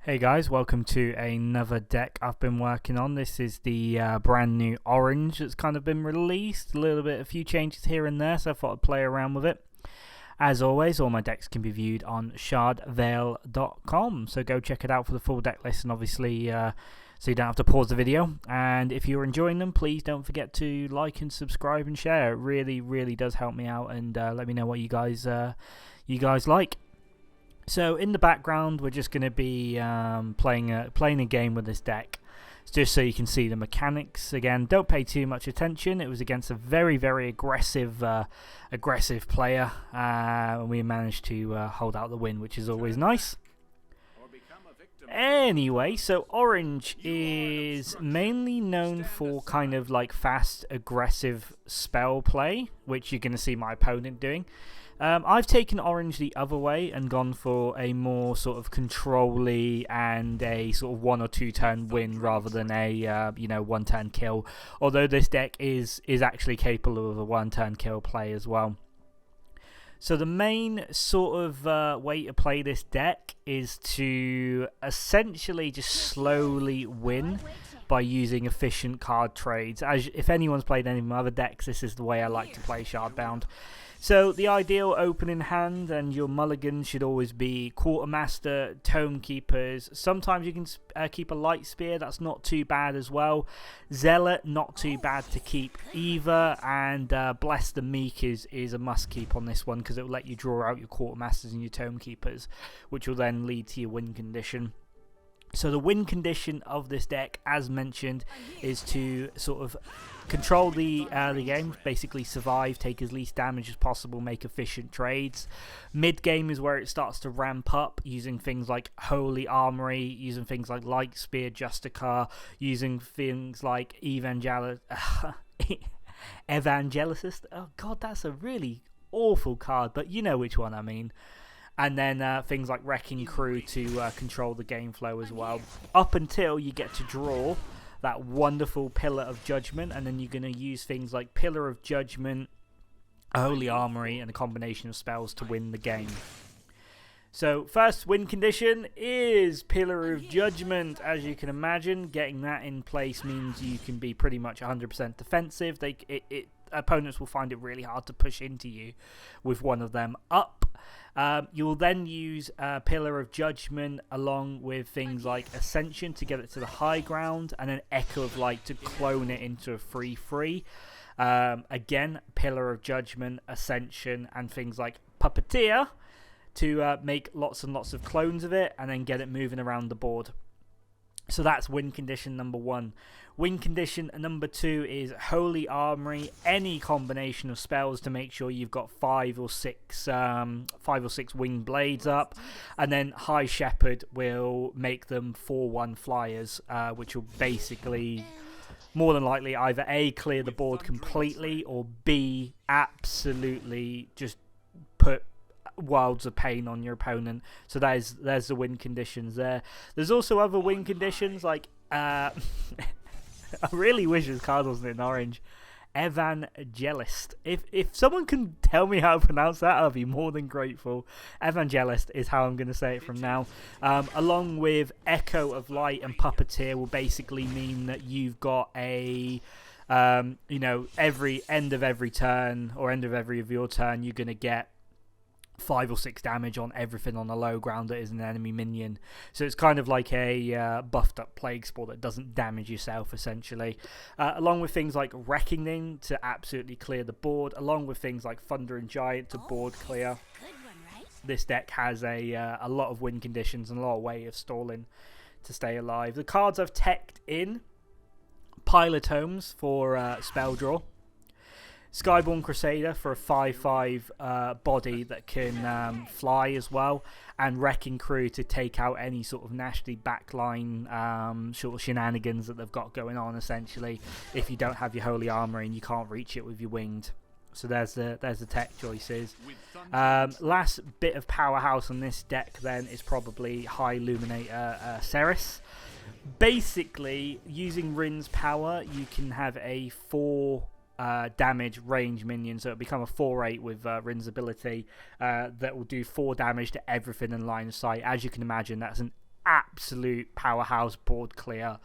Hey guys, welcome to another deck I've been working on. This is the brand new orange that's kind of been released. A few changes here and there, so I thought I'd play around with it. As always, all my decks can be viewed on shardbound.com, so go check it out for the full deck list, and obviously so you don't have to pause the video. And if you're enjoying them, please don't forget to like and subscribe and share. It really does help me out, and let me know what you guys like. So in the background, we're just going to be playing a game with this deck, just so you can see the mechanics. Again, don't pay too much attention. It was against a very aggressive player, and we managed to hold out the win, which is always nice. Anyway, so orange is mainly known for kind of like fast, aggressive spell play, which you're going to see my opponent doing. I've taken orange the other way and gone for a more sort of control-y and a sort of 1 or 2 turn win rather than a 1 turn kill. Although this deck is actually capable of a 1 turn kill play as well. So the main sort of way to play this deck is to essentially just slowly win by using efficient card trades. If anyone's played any of my other decks, this is the way I like to play Shardbound. So the ideal opening hand and your mulligan should always be Quartermaster, Tome Keepers. Sometimes you can keep a Light Spear, that's not too bad as well. Zealot, not too bad to keep either. And Bless the Meek is a must keep on this one, because it will let you draw out your Quartermasters and your Tome Keepers, which will then lead to your win condition. So the win condition of this deck, as mentioned, is to sort of control the game, basically survive, take as least damage as possible, make efficient trades. Mid game is where it starts to ramp up, using things like Holy Armory, using things like Light Spear, Justicar, using things like Evangelicist. Oh god, that's a really awful card, but you know which one I mean. And then things like Wrecking Crew to control the game flow as well. Up until you get to draw that wonderful Pillar of Judgment, and then you're going to use things like Pillar of Judgment, Holy Armory, and a combination of spells to win the game. So first win condition is Pillar of Judgment. As you can imagine, getting that in place means you can be pretty much 100% defensive. Opponents will find it really hard to push into you with one of them up. You'll then use Pillar of Judgment along with things like Ascension to get it to the high ground, and then Echo of Light to clone it into a 3/3. Again, Pillar of Judgment, Ascension, and things like Puppeteer to make lots and lots of clones of it, and then get it moving around the board. So that's win condition number 1. Win condition number 2 is Holy Armory, any combination of spells to make sure you've got 5 or 6 winged blades up, and then High Shepherd will make them 4/1 flyers, which will basically more than likely either A, clear the board completely, or B, absolutely just put worlds of pain on your opponent. So there's the win conditions there. There's also other win conditions like I really wish this card wasn't in orange. Evangelist. If someone can tell me how to pronounce that, I'll be more than grateful. Evangelist is how I'm going to say it from now. Along with Echo of Light and Puppeteer will basically mean that you've got a every end of every turn or end of every of your turn, you're going to get 5 or 6 damage on everything on the low ground that is an enemy minion. So it's kind of like a buffed up Plague Spore that doesn't damage yourself, essentially. Along with things like Reckoning to absolutely clear the board, along with things like Thunder and Giant to board clear. This deck has a lot of win conditions and a lot of way of stalling to stay alive. The cards I've teched in: Pilotomes for spell draw, Skyborn Crusader for a 5/5 body that can fly as well, and Wrecking Crew to take out any sort of nasty backline sort of shenanigans that they've got going on, essentially, if you don't have your Holy Armour and you can't reach it with your winged. So there's the tech choices. Last bit of powerhouse on this deck then is probably High Illuminator Ceres. Basically, using Rin's power, you can have a 4 damage range minion, so it'll become a 4/8 with Rin's ability that will do 4 damage to everything in line of sight. As you can imagine, that's an absolute powerhouse board clear,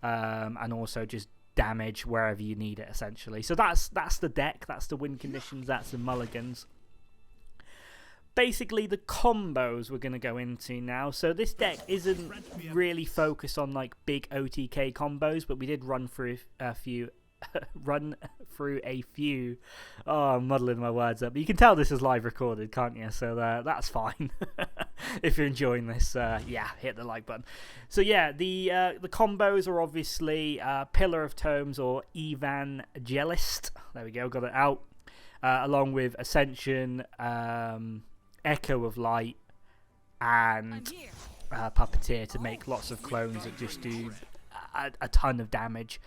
and also just damage wherever you need it, essentially. So that's the deck, that's the win conditions, that's the mulligans. Basically, the combos we're going to go into now. So this deck isn't really focused on like big OTK combos, but we did run through a few. Oh, I'm muddling my words up. But you can tell this is live recorded, can't you? So that's fine. If you're enjoying this, yeah, hit the like button. So yeah, the combos are obviously Pillar of Tomes or Evangelist. There we go, got it out. Along with Ascension, Echo of Light, and Puppeteer to make lots of clones that just do a ton of damage.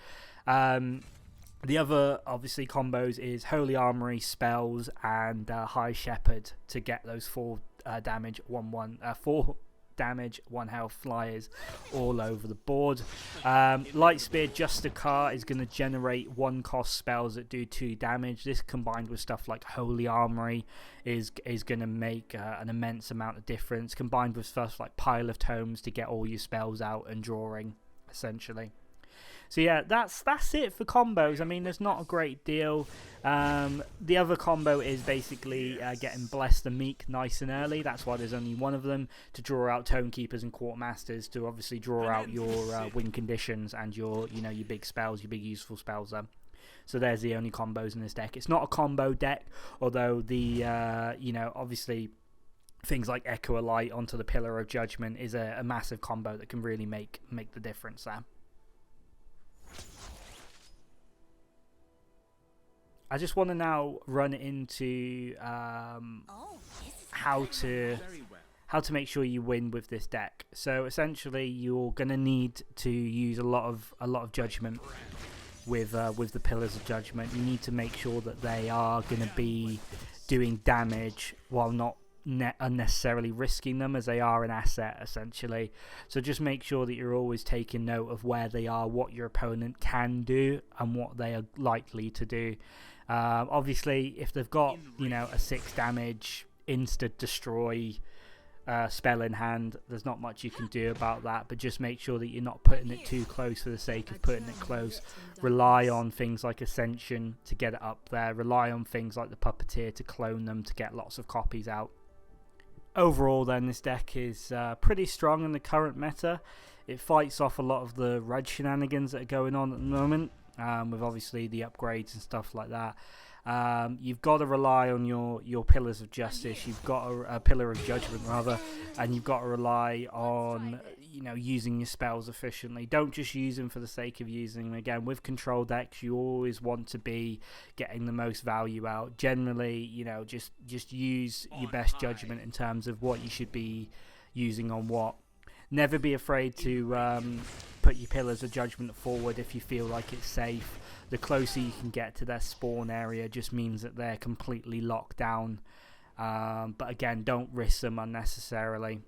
The other, obviously, combos is Holy Armory, Spells, and High Shepherd to get those 4 damage, 4 damage, 1 health flyers all over the board. Light Spear Justicar is going to generate 1 cost spells that do 2 damage. This combined with stuff like Holy Armory is going to make an immense amount of difference, combined with stuff like Pile of Tomes to get all your spells out and drawing, essentially. So yeah, that's it for combos. I mean, there's not a great deal. The other combo is basically getting Bless the Meek nice and early. That's why there's only 1 of them, to draw out Tome Keepers and Quartermasters, to obviously draw out your win conditions and your big spells, your big useful spells there. So there's the only combos in this deck. It's not a combo deck, although the obviously things like Echo of Light onto the Pillar of Judgment is a massive combo that can really make the difference there. I just want to now run into how to make sure you win with this deck. So essentially, you're going to need to use a lot of judgment with the Pillars of Judgment. You need to make sure that they are going to be doing damage while not unnecessarily risking them, as they are an asset, essentially. So just make sure that you're always taking note of where they are, what your opponent can do, and what they are likely to do. Obviously, if they've got a 6 damage insta destroy spell in hand, there's not much you can do about that, but just make sure that you're not putting it too close for the sake of putting it close. Rely on things like Ascension to get it up there. Rely on things like the Puppeteer to clone them to get lots of copies out. Overall then, this deck is pretty strong in the current meta. It fights off a lot of the red shenanigans that are going on at the moment, with obviously the upgrades and stuff like that. You've got to rely on your Pillars of Justice. You've got a Pillar of Judgment rather, and you've got to rely on using your spells efficiently. Don't just use them for the sake of using them. Again, with control decks, you always want to be getting the most value out. Generally, just use your best judgment in terms of what you should be using on what. Never be afraid to put your Pillars of Judgment forward if you feel like it's safe. The closer you can get to their spawn area just means that they're completely locked down. But again, don't risk them unnecessarily.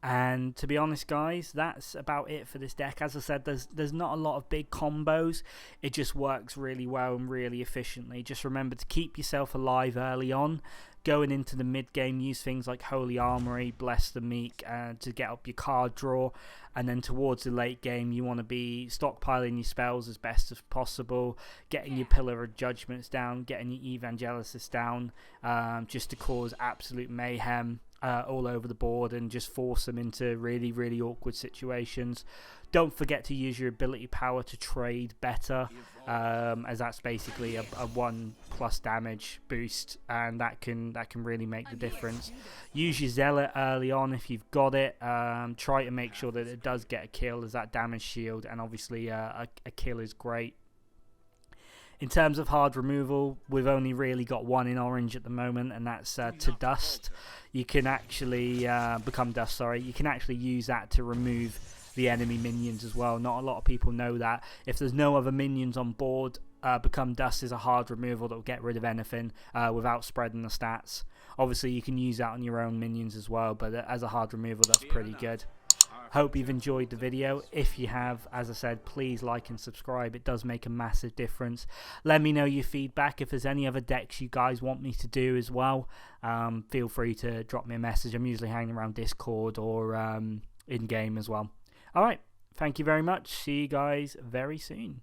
And to be honest, guys, that's about it for this deck. As I said, there's not a lot of big combos. It just works really well and really efficiently. Just remember to keep yourself alive early on. Going into the mid game, use things like Holy Armory, Bless the Meek to get up your card draw. And then towards the late game, you want to be stockpiling your spells as best as possible, getting your Pillar of Judgments down, getting your Evangelists down, just to cause absolute mayhem all over the board and just force them into really, really awkward situations. Don't forget to use your ability power to trade better, as that's basically a 1+ damage boost, and that can really make the difference. Use your Zealot early on if you've got it. Try to make sure that it does get a kill, as that damage shield, and obviously a kill is great. In terms of hard removal, we've only really got 1 in orange at the moment, and that's to Dust. You can actually become Dust. Sorry, you can actually use that to remove the enemy minions as well. Not a lot of people know that. If there's no other minions on board, Become Dust is a hard removal that will get rid of anything without spreading the stats. Obviously, you can use that on your own minions as well, but as a hard removal, that's pretty good. Hope you've enjoyed the video. If you have, as I said, please like and subscribe. It does make a massive difference. Let me know your feedback. If there's any other decks you guys want me to do as well, feel free to drop me a message. I'm usually hanging around Discord or in-game as well. Alright, thank you very much. See you guys very soon.